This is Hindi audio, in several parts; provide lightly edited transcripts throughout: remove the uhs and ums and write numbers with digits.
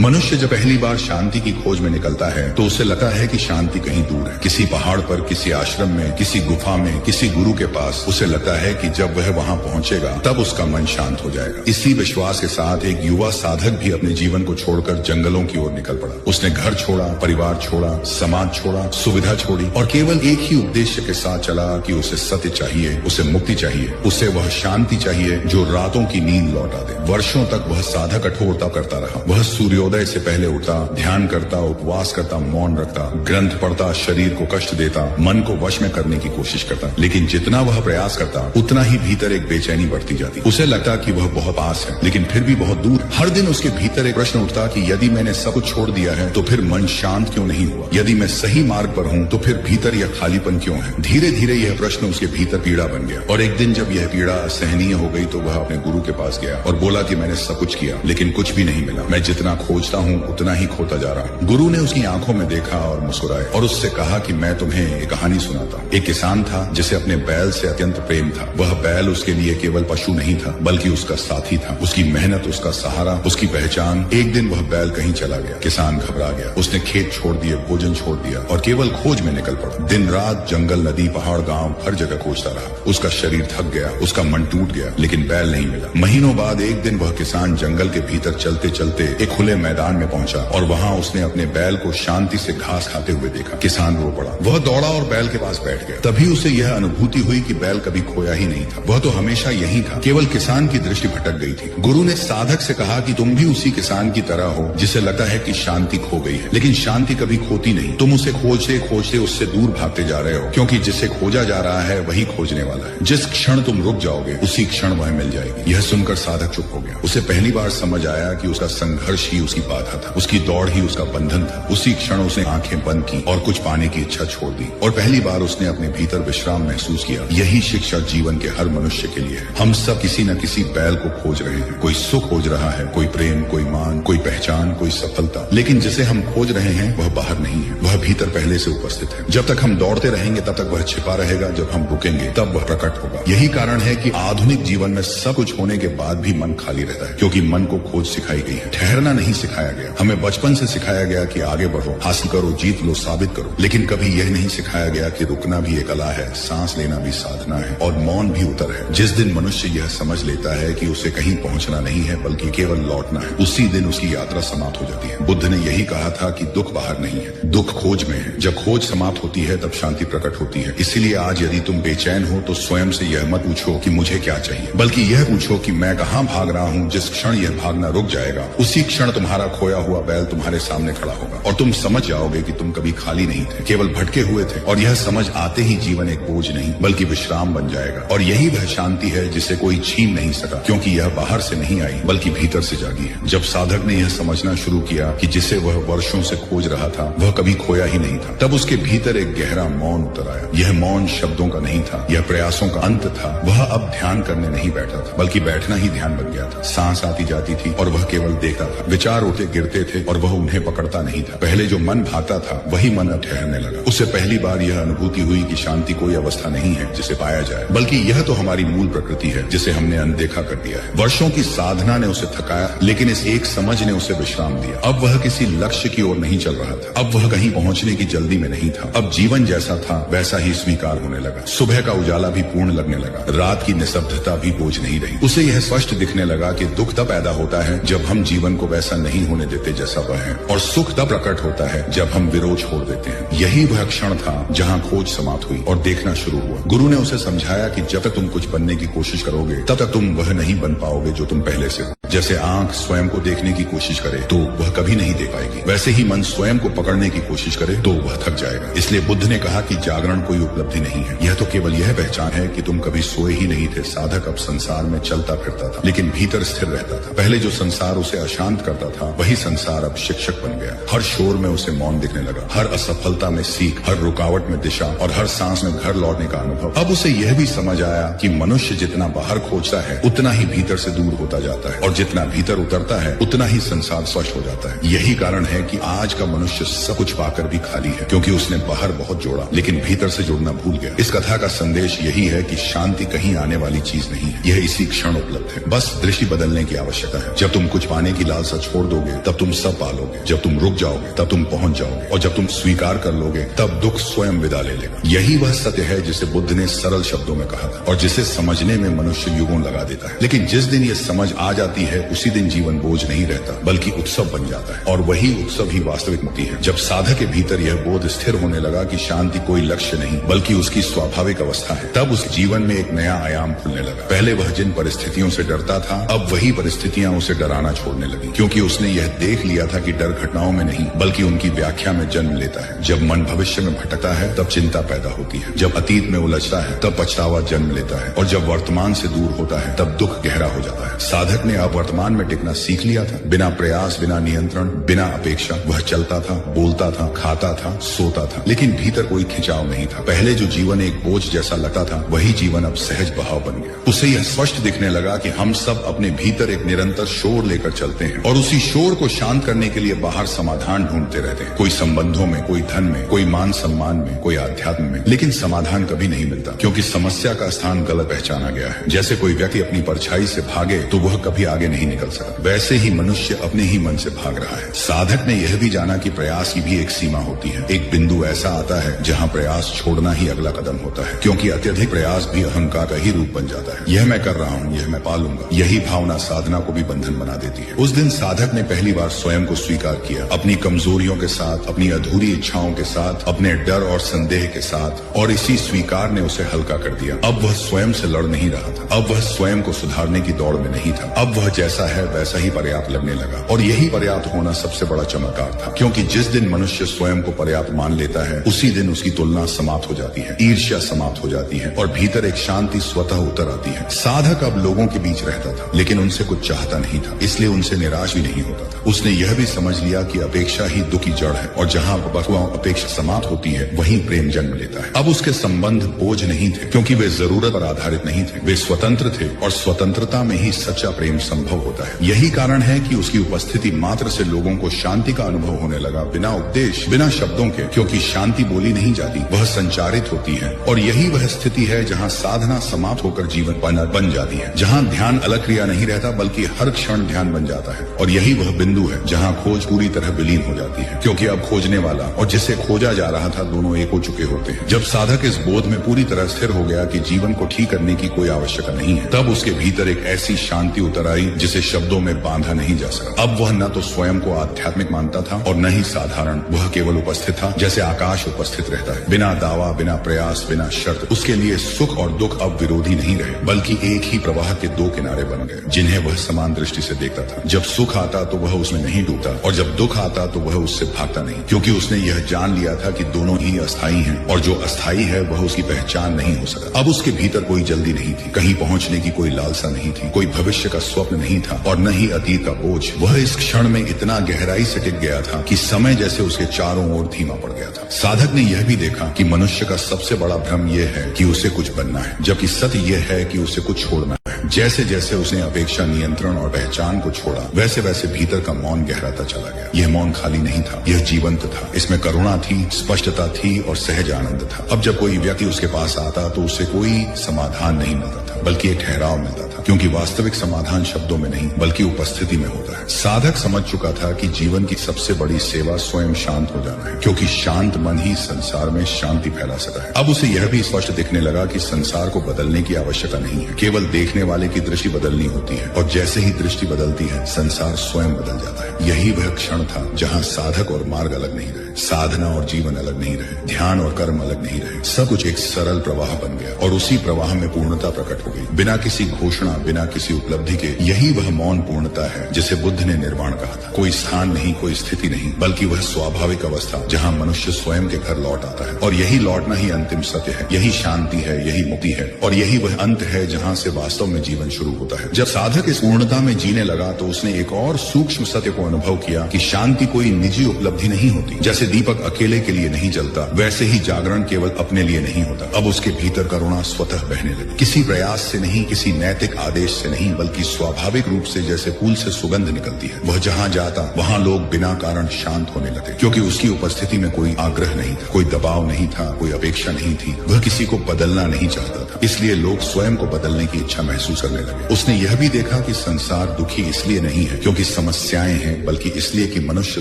मनुष्य जब पहली बार शांति की खोज में निकलता है तो उसे लगता है कि शांति कहीं दूर है, किसी पहाड़ पर, किसी आश्रम में, किसी गुफा में, किसी गुरु के पास। उसे लगता है कि जब वह वहां पहुंचेगा तब उसका मन शांत हो जाएगा। इसी विश्वास के साथ एक युवा साधक भी अपने जीवन को छोड़कर जंगलों की ओर निकल पड़ा। उसने घर छोड़ा, परिवार छोड़ा, समाज छोड़ा, सुविधा छोड़ी और केवल एक ही उद्देश्य के साथ चला कि उसे सत्य चाहिए, उसे मुक्ति चाहिए, उसे वह शांति चाहिए जो रातों की नींद लौटा दे। वर्षों तक वह साधक कठोरता करता रहा। वह सूर्योदय से पहले उठता, ध्यान करता, उपवास करता, मौन रखता, ग्रंथ पढ़ता, शरीर को कष्ट देता, मन को वश में करने की कोशिश करता। लेकिन जितना वह प्रयास करता उतना ही भीतर एक बेचैनी बढ़ती जाती। उसे लगता कि वह बहुत पास है लेकिन फिर भी बहुत दूर। हर दिन उसके भीतर एक प्रश्न उठता कि यदि मैंने सब कुछ छोड़ दिया है तो फिर मन शांत क्यों नहीं हुआ? यदि मैं सही मार्ग पर हूँ तो फिर भीतर यह खालीपन क्यों है? धीरे धीरे यह प्रश्न उसके भीतर पीड़ा बन गया और एक दिन जब यह पीड़ा सहनीय हो गई तो वह अपने गुरु के पास गया और बोला कि मैंने सब कुछ किया लेकिन कुछ भी नहीं मिला। मैं जितना खोजता हूँ उतना ही खोता जा रहा हूँ। गुरु ने उसकी आंखों में देखा और मुस्कुराए और उससे कहा कि मैं तुम्हें एक कहानी सुनाता हूँ। एक किसान था जिसे अपने बैल से अत्यंत प्रेम था। वह बैल उसके लिए केवल पशु नहीं था बल्कि उसका साथी था, उसकी मेहनत, उसका सहारा, उसकी पहचान। एक दिन वह बैल कहीं चला गया। किसान घबरा गया। उसने खेत छोड़ दिए, भोजन छोड़ दिया और केवल खोज में निकल पड़ा। दिन रात जंगल, नदी, पहाड़, गांव हर जगह खोजता रहा। उसका शरीर थक गया, उसका मन टूट गया लेकिन बैल नहीं मिला। महीनों बाद एक दिन वह किसान जंगल के भीतर चलते चलते एक खुले मैदान में पहुंचा और वहां उसने अपने बैल को शांति से घास खाते हुए देखा। किसान रो पड़ा। वह दौड़ा और बैल के पास बैठ गया। तभी उसे यह अनुभूति हुई कि बैल कभी खोया ही नहीं था, वह तो हमेशा यही था। केवल किसान की दृष्टि भटक गई थी। गुरु ने साधक से कहा कि तुम भी उसी किसान की तरह हो जिसे लगता है कि शांति खो गई है, लेकिन शांति कभी खोती नहीं। तुम उसे खोजते खोजते उससे दूर भागते जा रहे हो, क्योंकि जिसे खोजा जा रहा है वही खोजने वाला है। जिस क्षण तुम रुक जाओगे उसी क्षण वह मिल जाएगी। यह सुनकर साधक चुप हो गया। उसे पहली बार समझ आया कि उसका संघर्ष ही उसकी बाधा था, उसकी दौड़ ही उसका बंधन था। उसी क्षण उसने आंखें बंद की और कुछ पाने की इच्छा छोड़ दी और पहली बार उसने अपने भीतर विश्राम महसूस किया। यही शिक्षा जीवन के हर मनुष्य के लिए है। हम सब किसी न किसी बैल को खोज रहे हैं। कोई सुख खोज रहा है, कोई प्रेम, कोई मान, कोई पहचान, कोई सफलता। लेकिन जिसे हम खोज रहे हैं वह बाहर नहीं है, वह भीतर पहले से उपस्थित है। जब तक हम दौड़ते रहेंगे तब तक वह छिपा रहेगा, जब हम रुकेंगे तब वह प्रकट होगा। यही कारण है कि आधुनिक जीवन में सब कुछ होने के बाद भी मन खाली रहता है, क्योंकि मन को खोज सिखाई गई है। ठहरना नहीं सिखाया गया। हमें बचपन से सिखाया गया कि आगे बढ़ो, हासिल करो, जीत लो, साबित करो। लेकिन कभी यह नहीं सिखाया गया कि रुकना भी एक कला है, सांस लेना भी साधना है और मौन भी उतर है। जिस दिन मनुष्य यह समझ लेता है कि उसे कहीं पहुंचना नहीं है बल्कि केवल लौटना है, उसी दिन उसकी यात्रा समाप्त हो जाती है। बुद्ध ने यही कहा था कि दुख बाहर नहीं है, दुख खोज में है। जब खोज समाप्त होती है तब शांति प्रकट होती है। इसीलिए आज यदि तुम बेचैन हो तो स्वयं से यह मत पूछो कि मुझे क्या चाहिए, बल्कि यह पूछो कि मैं कहाँ भाग रहा हूँ। जिस क्षण यह भागना रुक जाएगा उसी क्षण तुम्हारा खोया हुआ बैल तुम्हारे सामने खड़ा होगा और तुम समझ जाओगे कि तुम कभी खाली नहीं थे, केवल भटके हुए थे। और यह समझ आते ही जीवन एक बोझ नहीं बल्कि विश्राम बन जाएगा। और यही वह शांति है जिसे कोई छीन नहीं सका, क्योंकि यह बाहर से नहीं आई बल्कि भीतर से जागी है। जब साधक ने यह समझना शुरू किया कि जिसे वह वर्षों से खोज रहा था वह कभी खोया ही नहीं था, तब उसके भीतर एक गहरा मौन उतर आया। यह मौन शब्दों का नहीं था, यह प्रयासों का अंत था। वह अब ध्यान करने नहीं बैठा था बल्कि बैठना ही ध्यान बन गया था। सांस आती जाती थी और वह केवल देखता था। विचार उठते गिरते थे और वह उन्हें पकड़ता नहीं था। पहले जो मन भागता था वही मन अब ठहरने लगा। उसे पहली बार यह अनुभूति हुई कि शांति कोई अवस्था नहीं है जिसे पाया जाए, बल्कि यह तो हमारी मूल प्रकृति है जिसे हमने अनदेखा कर दिया है। वर्षों की साधना ने उसे थकाया लेकिन इस एक समझ ने उसे विश्राम दिया। अब वह किसी लक्ष्य की ओर नहीं चल रहा था, अब वह कहीं पहुंचने की जल्दी में नहीं था। अब जीवन जैसा था वैसा ही स्वीकार होने लगा। सुबह का उजाला भी पूर्ण लगने लगा, रात की निस्तब्धता भी बोझ नहीं रही। उसे यह स्पष्ट दिखने लगा कि दुख तब पैदा होता है जब हम जीवन को वैसा नहीं होने देते जैसा वह है, और सुख तब प्रकट होता है जब हम विरोध छोड़ देते हैं। यही वह क्षण था जहाँ खोज समाप्त हुई और देखना शुरू हुआ। गुरु ने उसे समझाया कि जब तक तुम कुछ बनने की कोशिश करोगे तब तक तुम वह नहीं बन पाओगे जो तुम पहले से हो। जैसे आंख स्वयं को देखने की कोशिश करे तो वह कभी नहीं देख पाएगी, वैसे ही मन स्वयं को पकड़ने की कोशिश करे तो वह थक जाएगा। इसलिए बुद्ध ने कहा कि जागरण कोई उपलब्धि नहीं है, यह तो केवल यह पहचान है कि तुम कभी सोए ही नहीं थे। साधक अब संसार में चलता फिरता था लेकिन भीतर स्थिर रहता था। पहले जो संसार उसे अशांत करता था वही संसार अब शिक्षक बन गया। हर शोर में उसे मौन दिखने लगा, हर असफलता में सीख, हर रुकावट में दिशा और हर सांस में घर लौटने का अनुभव। अब उसे यह भी समझ आया कि मनुष्य जितना बाहर खोजता है उतना ही भीतर से दूर होता जाता है और जितना भीतर उतरता है उतना ही संसार स्पष्ट हो जाता है। यही कारण है कि आज का मनुष्य सब कुछ पाकर भी खाली है, क्योंकि उसने बाहर बहुत जोड़ा लेकिन भीतर से जुड़ना भूल गया। इस कथा का संदेश यही है कि शांति कहीं आने वाली चीज नहीं है, यह इसी क्षण उपलब्ध है। बस दृष्टि बदलने की आवश्यकता है। जब तुम कुछ पाने की लालसा छोड़ दोगे तब तुम सब पालोगे, जब तुम रुक जाओगे तब तुम पहुंच जाओगे, और जब तुम स्वीकार कर लोगे तब दुख स्वयं विदा ले लेगा। यही वह सत्य है जिसे बुद्ध ने सरल शब्दों में कहा था और जिसे समझने में मनुष्य युगों लगा देता है। लेकिन जिस दिन ये समझ आ जाती है उसी दिन जीवन बोझ नहीं रहता बल्कि उत्सव बन जाता है, और वही उत्सव ही वास्तविक मुक्ति है। जब साधक के भीतर यह बोध स्थिर होने लगा कि शांति कोई लक्ष्य नहीं बल्कि उसकी स्वाभाविक अवस्था है, तब उस जीवन में एक नया आयाम खुलने लगा। पहले वह जिन परिस्थितियों से डरता था, अब वही परिस्थितियां उसे डराना छोड़ने लगी, क्योंकि उसने यह देख लिया था कि डर घटनाओं में नहीं बल्कि उनकी व्याख्या में जन्म लेता है। जब मन भविष्य में भटकता है तब चिंता पैदा होती है, जब अतीत में उलझता है तब पछतावा जन्म लेता है, और जब वर्तमान से दूर होता है तब दुख गहरा हो जाता है। साधक ने अब वर्तमान में टिकना सीख लिया था। बिना प्रयास, बिना नियंत्रण, बिना अपेक्षा वह चलता था, बोलता था, खाता था, सोता था, लेकिन भीतर कोई खिंचाव नहीं था। पहले जो जीवन एक बोझ जैसा लगता था वही जीवन अब सहज बहाव बन गया। उसे यह स्पष्ट दिखने लगा कि हम सब अपने भीतर एक निरंतर शोर लेकर चलते हैं और उसी शोर को शांत करने के लिए बाहर समाधान ढूंढते रहते हैं। कोई संबंधों में, कोई धन में, कोई मान सम्मान में, कोई आध्यात्म में, लेकिन समाधान कभी नहीं मिलता, क्योंकि समस्या का स्थान गलत पहचाना गया है। जैसे कोई व्यक्ति अपनी परछाई से भागे तो वह कभी आगे नहीं निकल सका, वैसे ही मनुष्य अपने ही मन से भाग रहा है। साधक ने यह भी जाना कि प्रयास की भी एक सीमा होती है। एक बिंदु ऐसा आता है जहाँ प्रयास छोड़ना ही अगला कदम होता है, क्योंकि अत्यधिक प्रयास भी अहंकार का ही रूप बन जाता है। यह मैं कर रहा हूँ, यह मैं पालूंगा, यही भावना साधना को भी बंधन बना देती है। उस दिन साधक ने पहली बार स्वयं को स्वीकार किया, अपनी कमजोरियों के साथ, अपनी अधूरी इच्छाओं के साथ, अपने डर और संदेह के साथ, और इसी स्वीकार ने उसे हल्का कर दिया। अब वह स्वयं से लड़ नहीं रहा था, अब वह स्वयं को सुधारने की दौड़ में नहीं था। अब वह जैसा है वैसा ही पर्याप्त लगने लगा, और यही पर्याप्त होना सबसे बड़ा चमत्कार था, क्योंकि जिस दिन मनुष्य स्वयं को पर्याप्त मान लेता है उसी दिन उसकी तुलना समाप्त हो जाती है, ईर्ष्या समाप्त हो जाती है, और भीतर एक शांति स्वतः उतर आती है। साधक अब लोगों के बीच रहता था, लेकिन उनसे कुछ चाहता नहीं था, इसलिए उनसे निराश भी नहीं होता था। उसने यह भी समझ लिया कि अपेक्षा ही दुख की जड़ है, और जहाँ अपेक्षा समाप्त होती है वहीं प्रेम जन्म लेता है। अब उसके संबंध बोझ नहीं थे, क्योंकि वे जरूरत पर आधारित नहीं थे, वे स्वतंत्र थे, और स्वतंत्रता में ही सच्चा प्रेम संभव होता है। यही कारण है कि उसकी उपस्थिति मात्र से लोगों को शांति का अनुभव होने लगा, बिना उपदेश, बिना शब्दों के, क्योंकि शांति बोली नहीं जाती, वह संचारित होती है। और यही वह स्थिति है जहाँ साधना समाप्त होकर जीवन बन जाती है, जहाँ ध्यान अलग क्रिया नहीं रहता बल्कि हर क्षण ध्यान बन जाता है। और यही वह बिंदु है जहाँ खोज पूरी तरह विलीन हो जाती है, क्योंकि अब खोजने वाला और जिसे खोजा जा रहा था दोनों एक हो चुके होते हैं। जब साधक इस बोध में पूरी तरह स्थिर हो गया कि जीवन को ठीक करने की कोई आवश्यकता नहीं है, तब उसके भीतर एक ऐसी शांति उतर आई जिसे शब्दों में बांधा नहीं जा सका। अब वह न तो स्वयं को आध्यात्मिक मानता था और न ही साधारण, वह केवल उपस्थित था, जैसे आकाश उपस्थित रहता है, बिना दावा, बिना प्रयास, बिना शर्त। उसके लिए सुख और दुख अब विरोधी नहीं रहे, बल्कि एक ही प्रवाह के दो किनारे बन गए, जिन्हें वह समान दृष्टि से देखता था। जब सुख आता तो वह उसमें नहीं डूबता, और जब दुख आता तो वह उससे भागता नहीं, क्योंकि उसने यह जान लिया था कि दोनों ही अस्थायी हैं, और जो अस्थायी है वह उसकी पहचान नहीं हो सका। अब उसके भीतर कोई जल्दी नहीं थी, कहीं पहुंचने की कोई लालसा नहीं थी, कोई भविष्य का स्वप्न नहीं था, और न ही अतीत का बोझ। वह इस क्षण में इतना गहराई से टिक गया था कि समय जैसे उसके चारों ओर धीमा पड़ गया था। साधक ने यह भी देखा कि मनुष्य का सबसे बड़ा भ्रम यह है कि उसे कुछ बनना है, जबकि सत्य यह है कि उसे कुछ छोड़ना है। जैसे जैसे उसने अपेक्षा, नियंत्रण और पहचान को छोड़ा, वैसे वैसे भीतर का मौन गहराता चला गया। यह मौन खाली नहीं था, यह जीवंत था। इसमें करुणा थी, स्पष्टता थी और सहज आनंद था। अब जब कोई व्यक्ति उसके पास आता तो उसे कोई समाधान नहीं मिलता था, बल्कि एक ठहराव मिलता था, क्योंकि वास्तविक समाधान शब्दों में नहीं बल्कि उपस्थिति में होता है। साधक समझ चुका था कि जीवन की सबसे बड़ी सेवा स्वयं शांत हो जाना है, क्योंकि शांत मन ही संसार में शांति फैला सकता है। अब उसे यह भी स्पष्ट दिखने लगा कि संसार को बदलने की आवश्यकता नहीं है, केवल देखने वाले की दृष्टि बदलनी होती है, और जैसे ही दृष्टि बदलती है संसार स्वयं बदल जाता है। यही वह क्षण था जहाँ साधक और मार्ग अलग नहीं रहे, साधना और जीवन अलग नहीं रहे, ध्यान और कर्म अलग नहीं रहे, सब कुछ एक सरल प्रवाह बन गया, और उसी प्रवाह में पूर्णता प्रकट हो गई, बिना किसी घोषणा, बिना किसी उपलब्धि के। यही वह मौन पूर्णता है जिसे बुद्ध ने निर्वाण कहा था। कोई स्थान नहीं, कोई स्थिति नहीं, बल्कि वह स्वाभाविक अवस्था जहाँ मनुष्य स्वयं के घर लौट आता है, और यही लौटना ही अंतिम सत्य है, यही शांति है, यही मुक्ति है, और यही वह अंत है जहाँ से वास्तव में जीवन शुरू होता है। जब साधक इस पूर्णता में जीने लगा तो उसने एक और सूक्ष्म सत्य को अनुभव किया कि शांति कोई निजी उपलब्धि नहीं होती। जैसे दीपक अकेले के लिए नहीं जलता, वैसे ही जागरण केवल अपने लिए नहीं होता। अब उसके भीतर करुणा स्वतः बहने लगी, किसी प्रयास प्रयास से नहीं, किसी नैतिक आदेश से नहीं, बल्कि स्वाभाविक रूप से जैसे फूल से सुगंध निकलती है। वह जहाँ जाता वहाँ लोग बिना कारण शांत होने लगे, क्योंकि उसकी उपस्थिति में कोई आग्रह नहीं था, कोई दबाव नहीं था, कोई अपेक्षा नहीं थी। वह किसी को बदलना नहीं चाहता था, इसलिए लोग स्वयं को बदलने की इच्छा महसूस करने लगे। उसने यह भी देखा कि संसार दुखी इसलिए नहीं है क्योंकि समस्याएं हैं, बल्कि इसलिए कि मनुष्य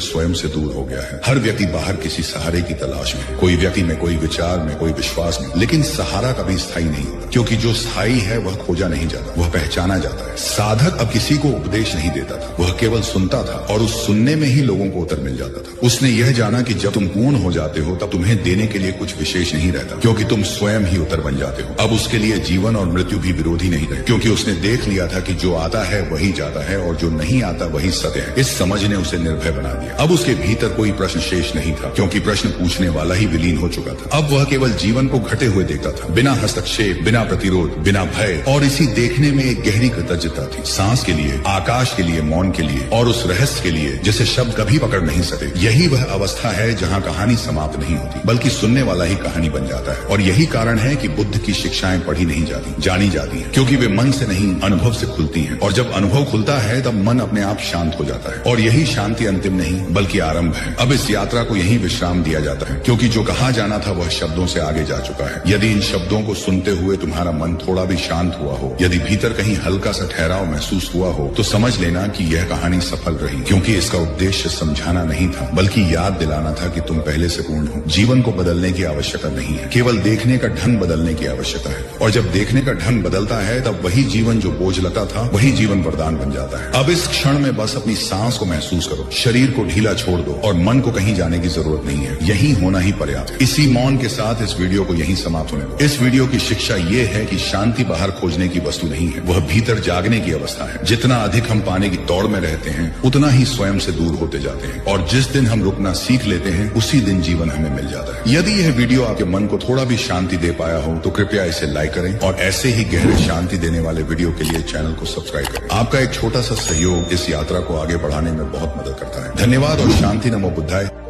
स्वयं से दूर हो गया है। हर व्यक्ति बाहर किसी सहारे की तलाश में, कोई व्यक्ति में, कोई विचार में, कोई विश्वास में, लेकिन सहारा कभी स्थायी नहीं होता, क्योंकि जो स्थायी है वह खोजा नहीं जाता, वह पहचाना जाता है। साधक अब किसी को उपदेश नहीं देता था, वह केवल सुनता था और उस सुनने में ही लोगों को उत्तर मिल जाता था। उसने यह जाना कि जब तुम पूर्ण हो जाते हो तब तुम्हें देने के लिए कुछ विशेष नहीं रहता, क्योंकि तुम स्वयं ही उत्तर बन जाते हो। अब उसके लिए जीवन और मृत्यु भी विरोधी नहीं रहे, क्योंकि उसने देख लिया था कि जो आता है वही जाता है और जो नहीं आता वही सत्य है। इस समझ ने उसे निर्भय बना दिया। अब उसके भीतर कोई प्रश्न शेष नहीं था, क्योंकि प्रश्न पूछने वाला ही विलीन हो चुका था। अब वह केवल जीवन को घटे हुए देखता था, बिना हस्तक्षेप, बिना प्रतिरोध, बिना भय, और इसी देखने में एक गहरी कृतज्ञता थी। सांस के लिए, आकाश के लिए, मौन के लिए, और उस रहस्य के लिए जिसे शब्द कभी पकड़ नहीं सके। यही वह अवस्था है जहाँ कहानी समाप्त नहीं होती, बल्कि सुनने वाला ही कहानी बन जाता है। और यही कारण है कि बुद्ध की शिक्षाएं पढ़ी नहीं जाती, जानी जाती हैं, क्योंकि वे मन से नहीं, अनुभव से खुलती हैं। और जब अनुभव खुलता है तब मन अपने आप शांत हो जाता है, और यही शांति अंतिम नहीं बल्कि आरंभ है। अब इस यात्रा को यही विश्राम दिया जाता है, क्योंकि जो कहा जाना था वह शब्दों से आगे जा चुका है। यदि इन शब्दों को सुनते हुए तुम्हारा मन थोड़ा भी शांत हुआ हो, यदि भीतर कहीं हल्का सा ठहराव महसूस हुआ हो, तो समझ लेना कि यह कहानी सफल रही, क्योंकि इसका उद्देश्य समझाना नहीं था, बल्कि याद दिलाना था कि तुम पहले से पूर्ण हो। जीवन को बदलने की आवश्यकता नहीं है, केवल देखने का ढंग बदलने की आवश्यकता है। और जब देखने का ढंग बदलता है तब वही जीवन जो बोझ लगता था वही जीवन वरदान बन जाता है। अब इस क्षण में बस अपनी सांस को महसूस करो, शरीर को ढीला छोड़ दो और मन को कहीं जाने की जरूरत नहीं है। यही होना ही पर्याप्त है। इसी मौन के साथ इस वीडियो को यहीं समाप्त होने दो। इस वीडियो की शिक्षा ये है कि शांति बाहर खोजने की वस्तु नहीं है, वह भीतर जागने की अवस्था है। जितना अधिक हम पाने की दौड़ में रहते हैं उतना ही स्वयं से दूर होते जाते हैं, और जिस दिन हम रुकना सीख लेते हैं उसी दिन जीवन हमें मिल जाता है। यदि यह वीडियो आपके मन को थोड़ा भी शांति दे पाया हो तो कृपया इसे लाइक करें, और ऐसे ही गहरे शांति देने वाले वीडियो के लिए चैनल को सब्सक्राइब करें। आपका एक छोटा सा सहयोग इस यात्रा को आगे बढ़ाने में बहुत मदद करता है। धन्यवाद और शांति नमो बुद्धाय।